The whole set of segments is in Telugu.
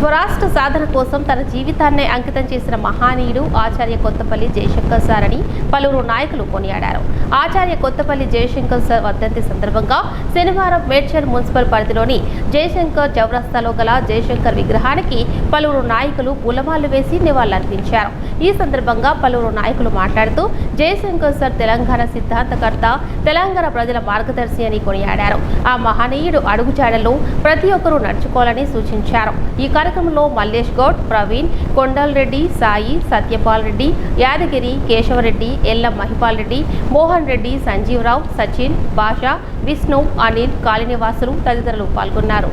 స్వరాష్ట్ర సాధన కోసం తన జీవితాన్నే అంకితం చేసిన మహానీయుడు ఆచార్య కొత్తపల్లి జయశంకర్ సార్ అని పలువురు నాయకులు కొనియాడారు. ఆచార్య కొత్తపల్లి జయశంకర్ సార్ వర్ధంతి సందర్భంగా శనివారం మేడ్చల్ మున్సిపల్ పరిధిలోని జయశంకర్ చౌరస్తాలో గల జయశంకర్ విగ్రహానికి పలువురు నాయకులు పూలమాలలు వేసి నివాళులర్పించారు. ఈ సందర్భంగా పలువురు నాయకులు మాట్లాడుతూ జయశంకర్ సార్ తెలంగాణ సిద్ధాంతకర్త, తెలంగాణ ప్రజల మార్గదర్శి అని కొనియాడారు. ఆ మహనీయుడు అడుగుజాడల్లో ప్రతి ఒక్కరూ నడుచుకోవాలని సూచించారు. ఈ కార్యక్రమంలో మల్లేష్ గౌడ్, ప్రవీణ్, కొండల్ రెడ్డి, సాయి, సత్యపాల్ రెడ్డి, యాదగిరి, కేశవరెడ్డి, ఎల్లం మహిపాల్ రెడ్డి, మోహన్ రెడ్డి, సంజీవరావు, సచిన్, భాష, విష్ణు, అనిల్, కాలనీవాసులు తదితరులు పాల్గొన్నారు.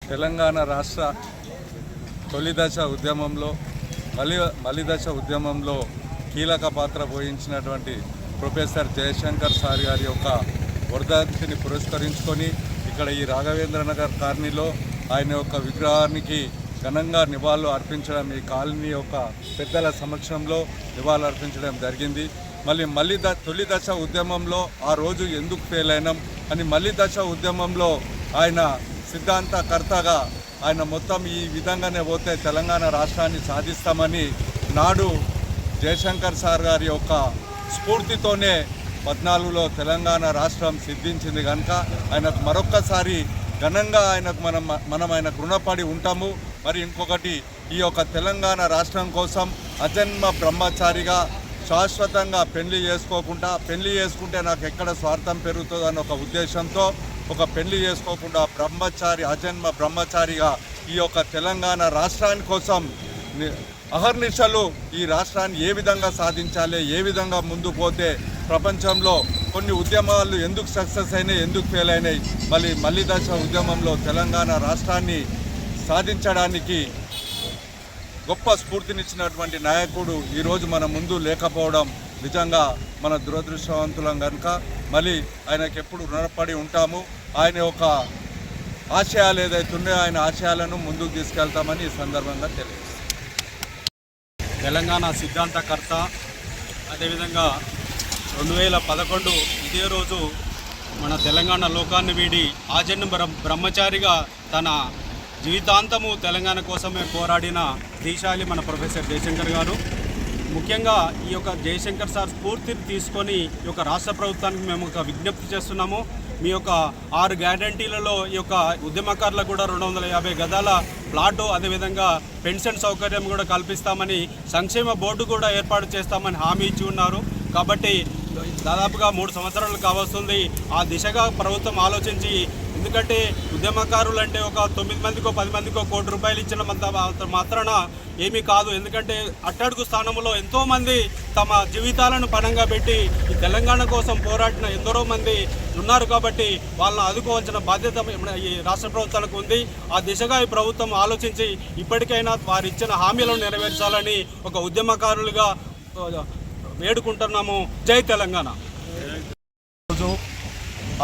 తెలంగాణ రాష్ట్ర తొలిదశ ఉద్యమంలో మలిదశ ఉద్యమంలో కీలక పాత్ర పోషించినటువంటి ప్రొఫెసర్ జయశంకర్ సార్ గారి యొక్క వర్ధంతిని పురస్కరించుకొని ఇక్కడ ఈ రాఘవేంద్ర నగర్ కాలనీలో ఆయన యొక్క విగ్రహానికి ఘనంగా నివాళులు అర్పించడం, ఈ కాలనీ యొక్క పెద్దల సమక్షంలో నివాళులు అర్పించడం జరిగింది. మళ్ళీ తొలిదశ ఉద్యమంలో ఆ రోజు ఎందుకు ఫెయిల్ అయినాం అని మలిదశ ఉద్యమంలో ఆయన సిద్ధాంతకర్తగా ఆయన మొత్తం ఈ విధంగానే పోతే తెలంగాణ రాష్ట్రాన్ని సాధిస్తామని నాడు జయశంకర్ సార్ గారి యొక్క స్ఫూర్తితోనే 14లో తెలంగాణ రాష్ట్రం సిద్ధించింది కనుక ఆయనకు మరొక్కసారి ఘనంగా మనం ఆయనకు రుణపడి ఉంటాము. మరి ఇంకొకటి, ఈ యొక్క తెలంగాణ రాష్ట్రం కోసం అజన్మ బ్రహ్మచారిగా శాశ్వతంగా పెళ్లి చేసుకుంటే నాకు ఎక్కడ స్వార్థం పెరుగుతుందన్న ఒక ఉద్దేశంతో ఒక పెళ్లి చేసుకోకుండా అజన్మ బ్రహ్మచారిగా ఈ యొక్క తెలంగాణ రాష్ట్రాని కోసం అహర్నిశలు ఈ రాష్ట్రాన్ని ఏ విధంగా సాధించాలి, ఏ విధంగా ముందు పోతే ప్రపంచంలో కొన్ని ఉద్యమాలు ఎందుకు సక్సెస్ అయినాయి, ఎందుకు ఫెయిల్ అయినాయి, మళ్ళీ దశ ఉద్యమంలో తెలంగాణ రాష్ట్రాన్ని సాధించడానికి గొప్ప స్ఫూర్తినిచ్చినటువంటి నాయకుడు ఈరోజు మన ముందు లేకపోవడం నిజంగా మన దురదృష్టవంతులం కనుక మళ్ళీ ఆయనకు ఎప్పుడు రుణపడి ఉంటాము. ఆయన యొక్క ఆశయాలు ఏదైతే ఉన్నాయో ఆయన ఆశయాలను ముందుకు తీసుకెళ్తామని ఈ సందర్భంగా తెలియజేస్తాం. తెలంగాణ సిద్ధాంతకర్త, అదేవిధంగా 2011 ఇదే రోజు మన తెలంగాణ లోకాన్ని వీడి ఆజన్మ బ్రహ్మచారిగా తన జీవితాంతము తెలంగాణ కోసమే పోరాడిన దీశాలి మన ప్రొఫెసర్ జయశంకర్ గారు. ముఖ్యంగా ఈ యొక్క జయశంకర్ సార్ స్ఫూర్తిని తీసుకొని ఈ యొక్క రాష్ట్ర ప్రభుత్వానికి మేము ఒక విజ్ఞప్తి చేస్తున్నాము. మీ యొక్క 6 గ్యారంటీలలో ఈ యొక్క ఉద్యమకారులకు కూడా 250 గదాల ప్లాటు, అదేవిధంగా పెన్షన్ సౌకర్యం కూడా కల్పిస్తామని, సంక్షేమ బోర్డు కూడా ఏర్పాటు చేస్తామని హామీ ఇచ్చి ఉన్నారు. కాబట్టి దాదాపుగా 3 సంవత్సరాలు కావస్తుంది. ఆ దిశగా ప్రభుత్వం ఆలోచించి, ఎందుకంటే ఉద్యమకారులు అంటే ఒక 9 మందికో 10 మందికో కోటి రూపాయలు ఇచ్చిన మాత్రాన ఏమీ కాదు. ఎందుకంటే అట్టడుగు స్థానంలో ఎంతోమంది తమ జీవితాలను పణంగా పెట్టి ఈ తెలంగాణ కోసం పోరాడిన ఎందరో మంది ఉన్నారు. కాబట్టి వాళ్ళని ఆదుకోవాల్సిన బాధ్యత ఈ రాష్ట్ర ప్రభుత్వాలకు ఉంది. ఆ దిశగా ఈ ప్రభుత్వం ఆలోచించి ఇప్పటికైనా వారు ఇచ్చిన హామీలను నెరవేర్చాలని ఒక ఉద్యమకారులుగా వేడుకుంటున్నాము. జై తెలంగాణ. రోజు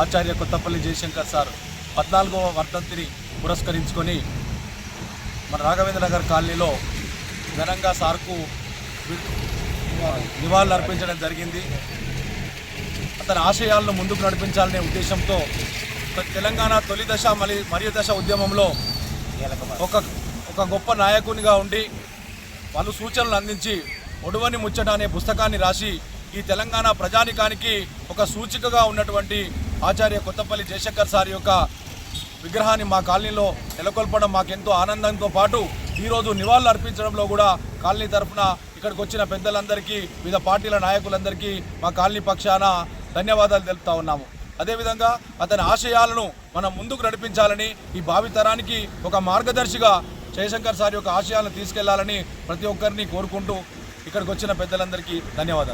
ఆచార్య కొత్తపల్లి జయశంకర్ సార్ 14వ వర్ధంతిని పురస్కరించుకొని మన రాఘవేంద్ర నగర్ కాలనీలో ఘనంగా సార్కు నివాళులు అర్పించడం జరిగింది. అతని ఆశయాలను ముందుకు నడిపించాలనే ఉద్దేశంతో తెలంగాణ తొలి దశ మరియు దశ ఉద్యమంలో ఒక గొప్ప నాయకునిగా ఉండి వాళ్ళు సూచనలు అందించి ఒడువని ముచ్చట అనే పుస్తకాన్ని రాసి ఈ తెలంగాణ ప్రజానికానికి ఒక సూచికగా ఉన్నటువంటి ఆచార్య కొత్తపల్లి జయశంకర్ సార్ యొక్క విగ్రహాన్ని మా కాలనీలో నెలకొల్పడం మాకెంతో ఆనందంతో పాటు ఈరోజు నివాళులు అర్పించడంలో కూడా కాలనీ తరఫున ఇక్కడికి వచ్చిన పెద్దలందరికీ, వివిధ పార్టీల నాయకులందరికీ మా కాలనీ పక్షాన ధన్యవాదాలు తెలుపుతా ఉన్నాము. అదేవిధంగా అతని ఆశయాలను మనం ముందుకు నడిపించాలని, ఈ భావితరానికి ఒక మార్గదర్శిగా జయశంకర్ సార్ యొక్క ఆశయాలను తీసుకెళ్లాలని ప్రతి ఒక్కరిని కోరుకుంటూ ఇక్కడికి వచ్చిన పెద్దలందరికీ ధన్యవాదాలు.